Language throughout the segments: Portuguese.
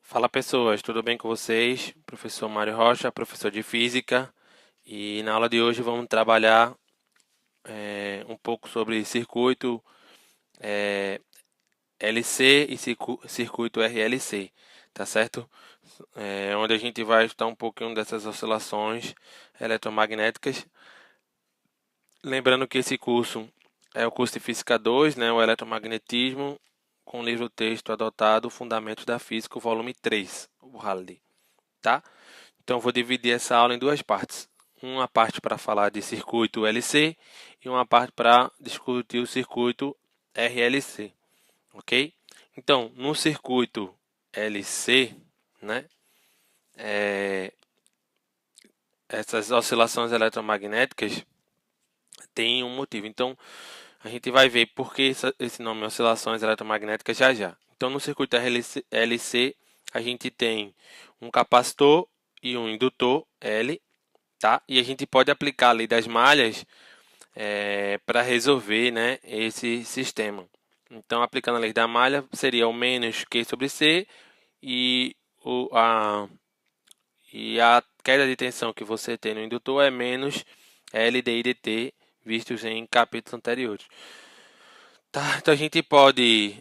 Fala pessoas, tudo bem com vocês? Professor Mário Rocha, professor de Física, e na aula de hoje vamos trabalhar um pouco sobre circuito LC e circuito RLC, tá certo? Onde a gente vai estudar um pouquinho dessas oscilações eletromagnéticas. Lembrando que esse curso é o curso de Física 2, né, o eletromagnetismo, com o livro-texto adotado, Fundamentos da Física, o volume 3, o Halliday, tá? Então, eu vou dividir essa aula em duas partes. Uma parte para falar de circuito LC e uma parte para discutir o circuito RLC, ok? Então, no circuito LC, né, essas oscilações eletromagnéticas têm um motivo. Então, a gente vai ver por que esse nome oscilações eletromagnéticas já já. Então, no circuito LC, a gente tem um capacitor e um indutor L, tá? E a gente pode aplicar a lei das malhas para resolver, né, esse sistema. Então, aplicando a lei da malha, seria o menos Q sobre C e, a queda de tensão que você tem no indutor é menos L dI dt, vistos em capítulos anteriores. Tá? Então, a gente pode,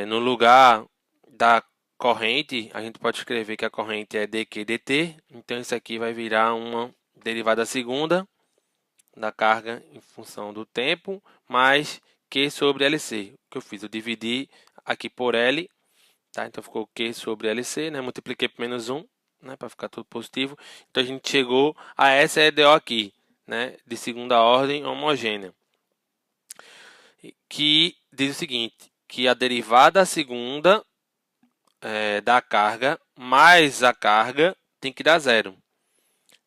no lugar da corrente, a gente pode escrever que a corrente é dq dt. Então, isso aqui vai virar uma derivada segunda da carga em função do tempo, mais Q sobre LC. O que eu fiz? Eu dividi aqui por L, tá? Então ficou Q sobre LC, né? Multipliquei por menos 1, né? Para ficar tudo positivo. Então a gente chegou a essa EDO aqui, né? De segunda ordem homogênea. Que diz o seguinte, que a derivada segunda da carga mais a carga tem que dar zero.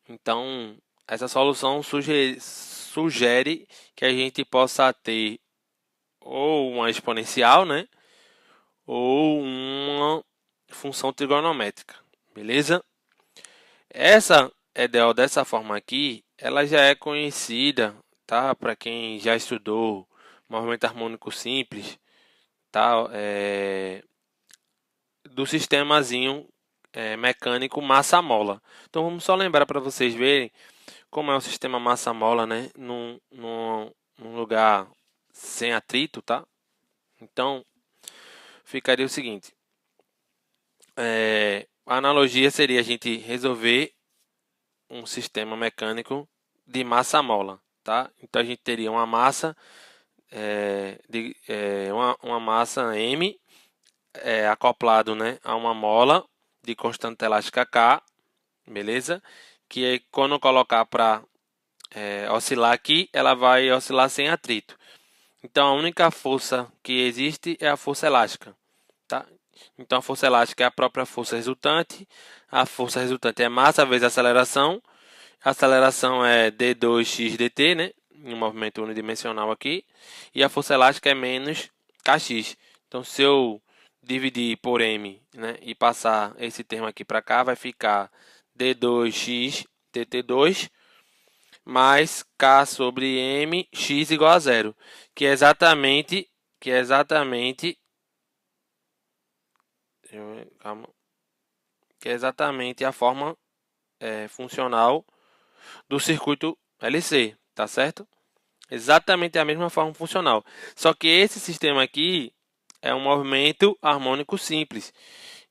Então, essa solução sugere que a gente possa ter ou uma exponencial, né? Ou uma função trigonométrica, beleza? Essa EDO dessa forma aqui, ela já é conhecida, tá? Para quem já estudou movimento harmônico simples, tá? Do sistemazinho mecânico massa-mola. Então, vamos só lembrar para vocês verem como é o sistema massa-mola, né? Num lugar sem atrito, tá? Então, ficaria o seguinte. A analogia seria a gente resolver um sistema mecânico de massa-mola, tá? Então, a gente teria uma massa, uma massa M acoplado, né, a uma mola de constante elástica K, beleza? Que aí, quando colocar para oscilar aqui, ela vai oscilar sem atrito. Então, a única força que existe é a força elástica, tá? Então, a força elástica é a própria força resultante. A força resultante é massa vezes aceleração. A aceleração é d2x dt, né? Em um movimento unidimensional aqui. E a força elástica é menos kx. Então, se eu dividir por m, né, e passar esse termo aqui para cá, vai ficar d2x dt2 mais k sobre m, x igual a zero, que é exatamente calma, que é exatamente a forma funcional do circuito LC, tá certo? Exatamente a mesma forma funcional. Só que esse sistema aqui é um movimento harmônico simples.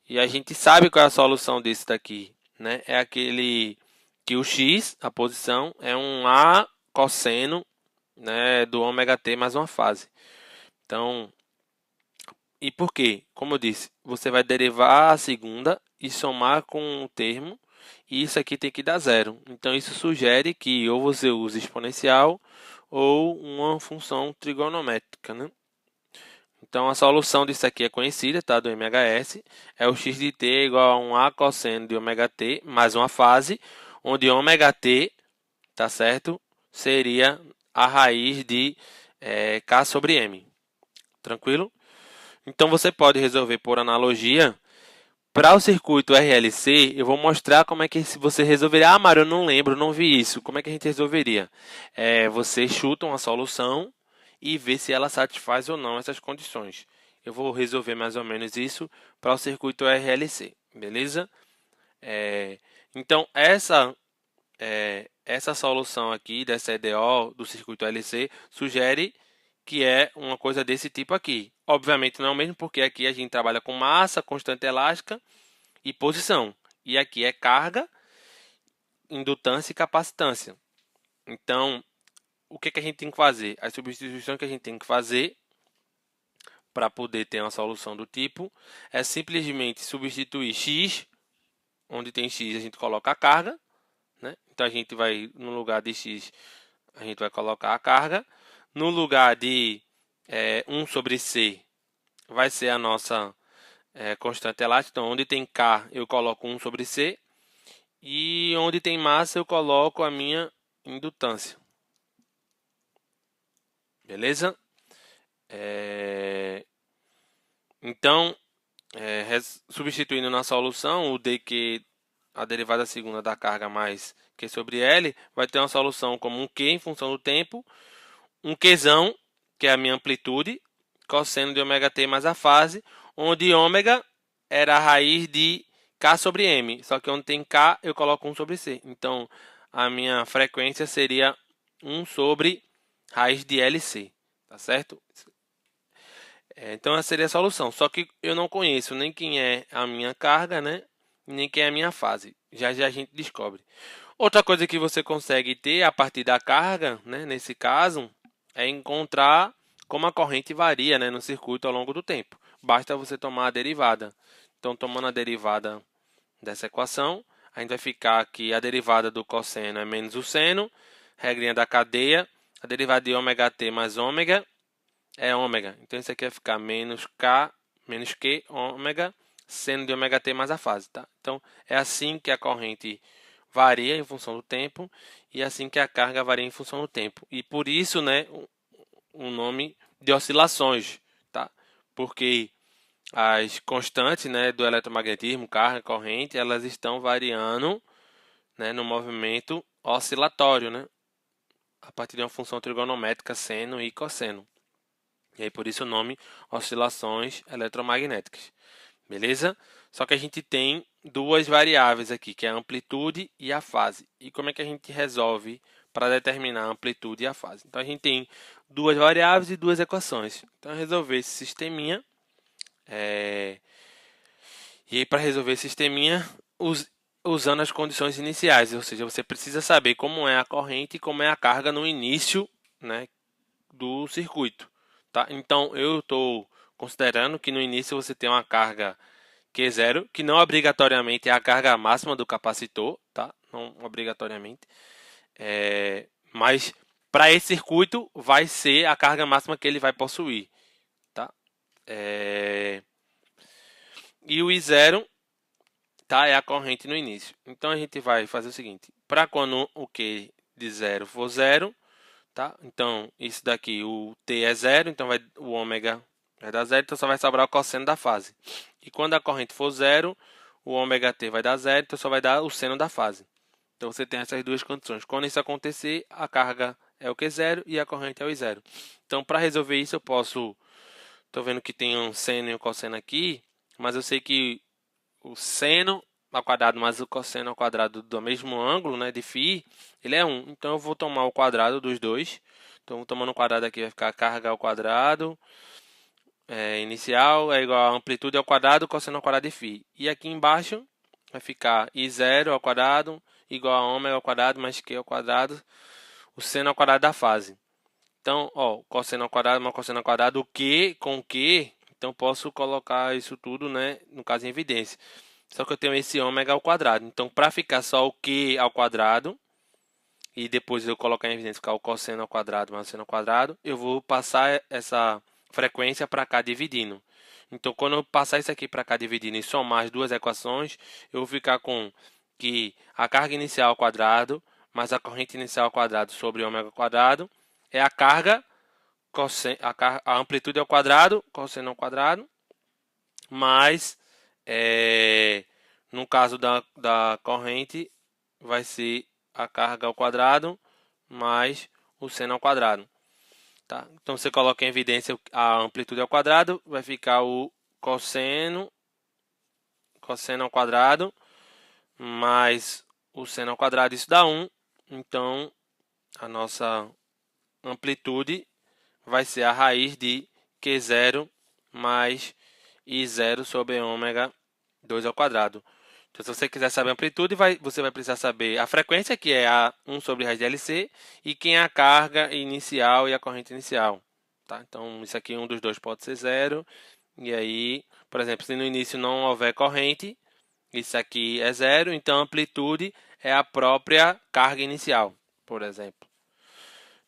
E a gente sabe qual é a solução desse daqui, né? É aquele que o x, a posição, é um A cosseno, né, do ômega t mais uma fase. Então, e por quê? Como eu disse, você vai derivar a segunda e somar com o termo, e isso aqui tem que dar zero. Então, isso sugere que ou você use exponencial ou uma função trigonométrica, né? Então, a solução disso aqui é conhecida, tá? Do MHS, é o x de t igual a um A cosseno de ômega t mais uma fase, onde ômega t, tá certo? Seria a raiz de K sobre M. Tranquilo? Então, você pode resolver por analogia. Para o circuito RLC, eu vou mostrar como é que você resolveria. Ah, Mário, eu não lembro, não vi isso. Como é que a gente resolveria? Você chuta uma solução e vê se ela satisfaz ou não essas condições. Eu vou resolver mais ou menos isso para o circuito RLC, beleza? Então, essa solução aqui dessa EDO do circuito LC sugere que é uma coisa desse tipo aqui. Obviamente não é o mesmo, porque aqui a gente trabalha com massa, constante elástica e posição. E aqui é carga, indutância e capacitância. Então, o que a gente tem que fazer? As substituições que a gente tem que fazer para poder ter uma solução do tipo é simplesmente substituir x, onde tem x a gente coloca a carga, né? Então a gente vai, no lugar de x, a gente vai colocar a carga. No lugar de 1 sobre c, vai ser a nossa constante elástica. Então, onde tem K, eu coloco 1 sobre C. E onde tem massa, eu coloco a minha indutância. Beleza? Então, substituindo na solução, o dq, a derivada segunda da carga mais Q sobre L, vai ter uma solução como um Q em função do tempo, um Qzão, que é a minha amplitude, cosseno de ômega t mais a fase, onde ômega era a raiz de K sobre M, só que onde tem K eu coloco 1 sobre C. Então, a minha frequência seria 1 sobre raiz de LC, tá certo? Então, essa seria a solução, só que eu não conheço nem quem é a minha carga, né? Nem quem é a minha fase. Já já a gente descobre. Outra coisa que você consegue ter a partir da carga, né, nesse caso, é encontrar como a corrente varia, né, no circuito ao longo do tempo. Basta você tomar a derivada. Então, tomando a derivada dessa equação, a gente vai ficar que a derivada do cosseno é menos o seno, regrinha da cadeia, a derivada de ômega t mais ômega é ômega. Então, isso aqui vai ficar menos K, menos Q, ômega, seno de ômega t mais a fase. Tá? Então, é assim que a corrente varia em função do tempo e assim que a carga varia em função do tempo. E por isso, né, o nome de oscilações, tá? Porque as constantes, né, do eletromagnetismo, carga, corrente, elas estão variando, né, no movimento oscilatório, né, a partir de uma função trigonométrica seno e cosseno. E aí por isso o nome oscilações eletromagnéticas. Beleza? Só que a gente tem duas variáveis aqui, que é a amplitude e a fase. E como é que a gente resolve para determinar a amplitude e a fase? Então, a gente tem duas variáveis e duas equações. Então, resolver esse sisteminha. E aí, para resolver esse sisteminha, usando as condições iniciais. Ou seja, você precisa saber como é a corrente e como é a carga no início, né, do circuito. Tá? Então, eu estou considerando que no início você tem uma carga Q0, que não obrigatoriamente é a carga máxima do capacitor, tá? Não obrigatoriamente. Mas para esse circuito vai ser a carga máxima que ele vai possuir, tá? E o I0, tá? É a corrente no início. Então a gente vai fazer o seguinte: para quando o Q de 0 for 0, tá? Então isso daqui, o T é 0, então o ômega vai dar 0, então só vai sobrar o cosseno da fase. E quando a corrente for 0, o ômega t vai dar 0, então só vai dar o seno da fase. Então você tem essas duas condições. Quando isso acontecer, a carga é o Q0 e a corrente é o I0. Então, para resolver isso, eu posso... Estou vendo que tem um seno e um cosseno aqui, mas eu sei que o seno ao quadrado mais o cosseno ao quadrado do mesmo ângulo, né, de φ, ele é 1. Então, eu vou tomar o quadrado dos dois. Então, tomando o quadrado aqui, vai ficar a carga ao quadrado inicial é igual a amplitude ao quadrado, cosseno ao quadrado de φ. E aqui embaixo vai ficar I0 ao quadrado igual a ômega ao quadrado mais Q ao quadrado, o seno ao quadrado da fase. Então, ó, cosseno ao quadrado mais cosseno ao quadrado, o Q com o Q, então posso colocar isso tudo, né, no caso em evidência. Só que eu tenho esse ômega ao quadrado. Então, para ficar só o Q ao quadrado, e depois eu colocar em evidência ficar o cosseno ao quadrado mais o seno ao quadrado, eu vou passar essa frequência para cá dividindo. Então, quando eu passar isso aqui para cá dividindo e somar as duas equações, eu vou ficar com que a carga inicial ao quadrado mais a corrente inicial ao quadrado sobre ômega ao quadrado é a carga, a amplitude ao quadrado, cosseno ao quadrado, mais, no caso da corrente, vai ser a carga ao quadrado mais o seno ao quadrado. Tá? Então, você coloca em evidência a amplitude ao quadrado, vai ficar o cosseno ao quadrado, mais o seno ao quadrado, isso dá 1. Então, a nossa amplitude vai ser a raiz de Q0 mais I0 sobre ômega 2 ao quadrado. Então, se você quiser saber a amplitude, você vai precisar saber a frequência, que é a 1 sobre raiz de LC, e quem é a carga inicial e a corrente inicial. Tá? Então, isso aqui, um dos dois pode ser 0. E aí, por exemplo, se no início não houver corrente, isso aqui é 0, então a amplitude é a própria carga inicial, por exemplo.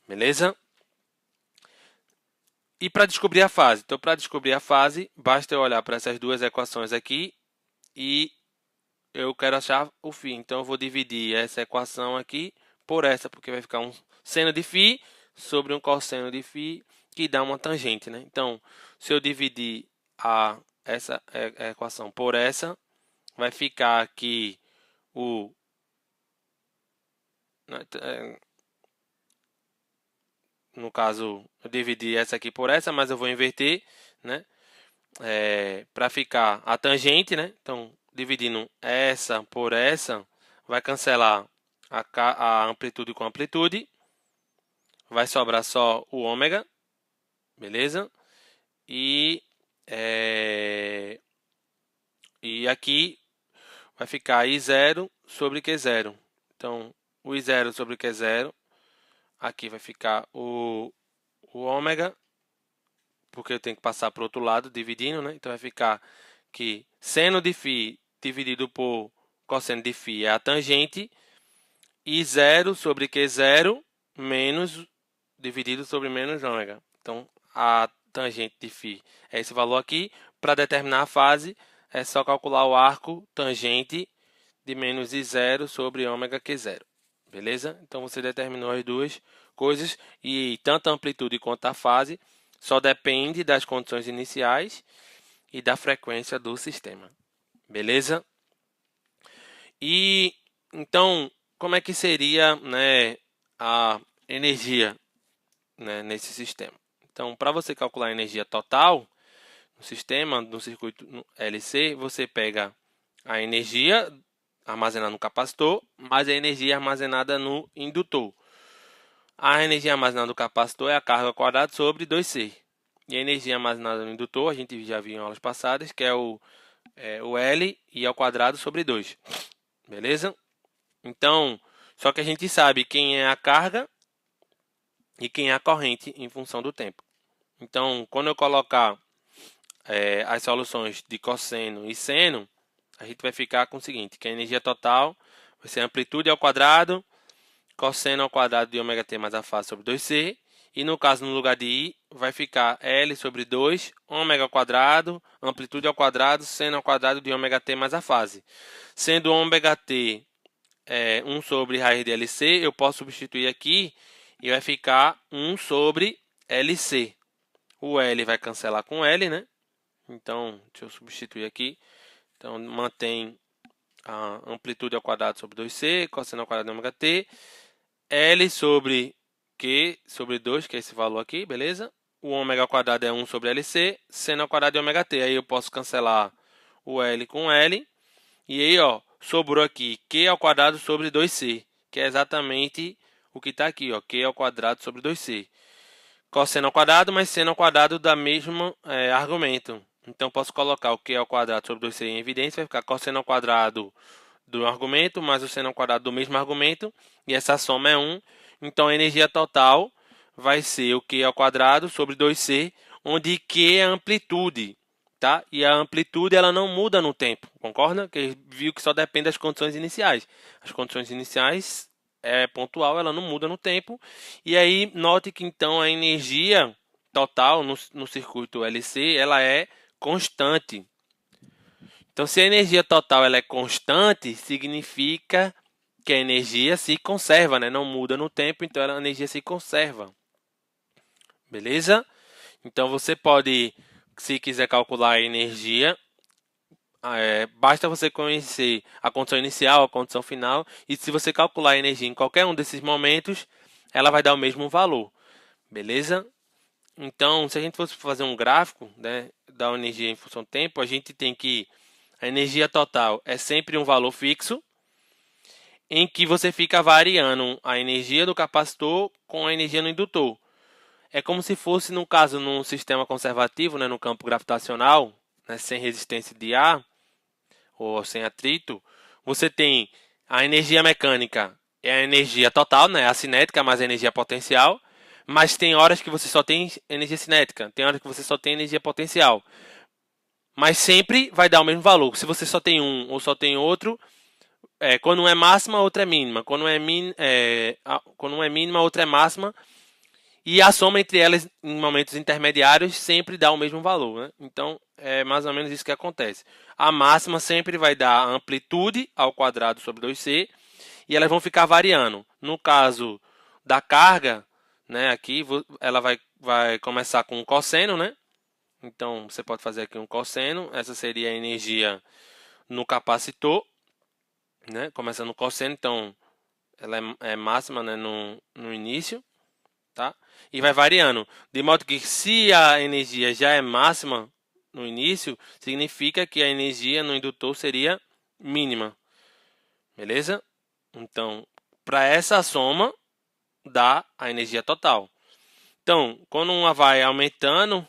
Beleza? E para descobrir a fase? Então, para descobrir a fase, basta eu olhar para essas duas equações aqui e eu quero achar o φ. Então, eu vou dividir essa equação aqui por essa, porque vai ficar um seno de φ sobre um cosseno de φ, que dá uma tangente, né? Então, se eu dividir essa equação por essa, vai ficar aqui no caso, eu dividi essa aqui por essa, mas eu vou inverter, né? Para ficar a tangente, né? Então, dividindo essa por essa, vai cancelar a amplitude com amplitude. Vai sobrar só o ômega, beleza? E aqui vai ficar I0 sobre Q0. Então, o I0 sobre Q0, aqui vai ficar o ômega, porque eu tenho que passar para o outro lado, dividindo, né? Então, vai ficar que seno de φ dividido por cosseno de φ é a tangente, e 0 sobre Q0 menos dividido sobre menos ômega. Então, a tangente de φ é esse valor aqui. Para determinar a fase, é só calcular o arco tangente de menos I0 sobre ômega Q0. Beleza? Então, você determinou as duas coisas, e tanto a amplitude quanto a fase só depende das condições iniciais e da frequência do sistema. Beleza? E então, como é que seria, né, a energia, né, nesse sistema? Então, para você calcular a energia total no sistema, no circuito LC, você pega a energia armazenada no capacitor mais a energia armazenada no indutor. A energia armazenada no capacitor é a carga ao quadrado sobre 2C. E a energia armazenada no indutor, a gente já viu em aulas passadas, que é o L e ao quadrado sobre 2. Beleza? Então, só que a gente sabe quem é a carga e quem é a corrente em função do tempo. Então, quando eu colocar as soluções de cosseno e seno, a gente vai ficar com o seguinte, que a energia total vai ser amplitude ao quadrado, cosseno ao quadrado de ômega t mais a fase sobre 2c, e no caso, no lugar de I, vai ficar L sobre 2, ômega ao quadrado, amplitude ao quadrado, seno ao quadrado de ômega t mais a fase. Sendo ômega t 1 sobre raiz de LC, eu posso substituir aqui e vai ficar 1 sobre LC. O L vai cancelar com L, né? Então, deixa eu substituir aqui. Então, mantém a amplitude ao quadrado sobre 2C, cosseno ao quadrado de ômega t. L sobre Q sobre 2, que é esse valor aqui, beleza? O ômega ao quadrado é 1 sobre LC, seno ao quadrado de ômega t. Aí eu posso cancelar o L com L. E aí, ó, sobrou aqui Q ao quadrado sobre 2C, que é exatamente o que está aqui, ó, Q ao quadrado sobre 2C. Cosseno ao quadrado mais seno ao quadrado da mesmo argumento. Então, posso colocar o Q ao quadrado sobre 2C em evidência, vai ficar cosseno ao quadrado do argumento mais o seno ao quadrado do mesmo argumento, e essa soma é 1. Então, a energia total vai ser o Q ao quadrado sobre 2C, onde Q é a amplitude. Tá? E a amplitude ela não muda no tempo, concorda? Que viu que só depende das condições iniciais. As condições iniciais é pontual, ela não muda no tempo. E aí note que então a energia total no circuito LC ela é constante. Então, se a energia total ela é constante, significa que a energia se conserva, né? Não muda no tempo, então a energia se conserva. Beleza? Então, você pode, se quiser calcular a energia, basta você conhecer a condição inicial, a condição final, e se você calcular a energia em qualquer um desses momentos, ela vai dar o mesmo valor. Beleza? Então, se a gente fosse fazer um gráfico, né, da energia em função do tempo, a gente tem que a energia total é sempre um valor fixo, em que você fica variando a energia do capacitor com a energia no indutor. É como se fosse, no caso, num sistema conservativo, né, no campo gravitacional, né, sem resistência de ar ou sem atrito, você tem a energia mecânica, é a energia total, né, a cinética mais a energia potencial, mas tem horas que você só tem energia cinética, tem horas que você só tem energia potencial. Mas sempre vai dar o mesmo valor. Se você só tem um ou só tem outro, quando um é máxima, outra é mínima. Quando um é mínima, outra é máxima. E a soma entre elas em momentos intermediários sempre dá o mesmo valor. Né? Então, é mais ou menos isso que acontece. A máxima sempre vai dar a amplitude ao quadrado sobre 2c e elas vão ficar variando. No caso da carga, né, aqui ela vai começar com um cosseno, né? Então, você pode fazer aqui um cosseno. Essa seria a energia no capacitor, né? Começando no cosseno, então ela é máxima, né, no início, tá? E vai variando, de modo que se a energia já é máxima no início, significa que a energia no indutor seria mínima, beleza? Então, para essa soma, dá a energia total. Então, quando uma vai aumentando,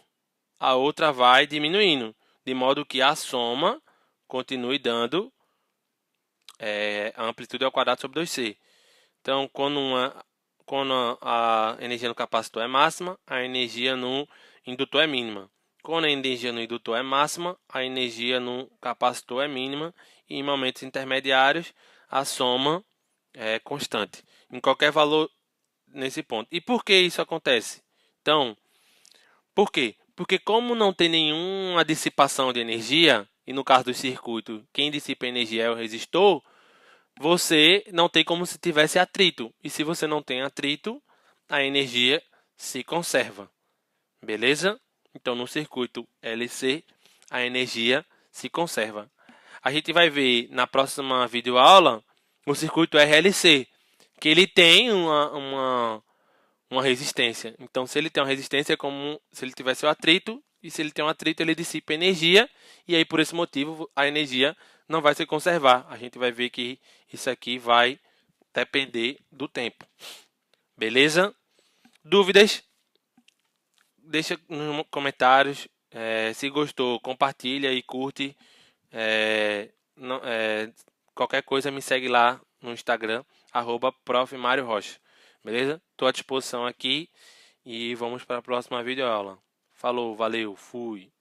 a outra vai diminuindo, de modo que a soma continue dando a amplitude ao quadrado sobre 2c. Então, quando a energia no capacitor é máxima, a energia no indutor é mínima. Quando a energia no indutor é máxima, a energia no capacitor é mínima. E em momentos intermediários, a soma é constante. Em qualquer valor nesse ponto. E por que isso acontece? Então, por quê? Porque como não tem nenhuma dissipação de energia, e no caso do circuito, quem dissipa energia é o resistor, você não tem como se tivesse atrito. E se você não tem atrito, a energia se conserva. Beleza? Então, no circuito LC, a energia se conserva. A gente vai ver na próxima videoaula o circuito RLC, que ele tem uma resistência. Então, se ele tem uma resistência, é como se ele tivesse o atrito, e se ele tem um atrito, ele dissipa energia, e aí por esse motivo a energia não vai se conservar. A gente vai ver que isso aqui vai depender do tempo. Beleza? Dúvidas? Deixa nos comentários. Se gostou, compartilha e curte. Não, qualquer coisa me segue lá no Instagram, @Prof. Mário Rocha. Beleza? Estou à disposição aqui e vamos para a próxima videoaula. Falou, valeu, fui!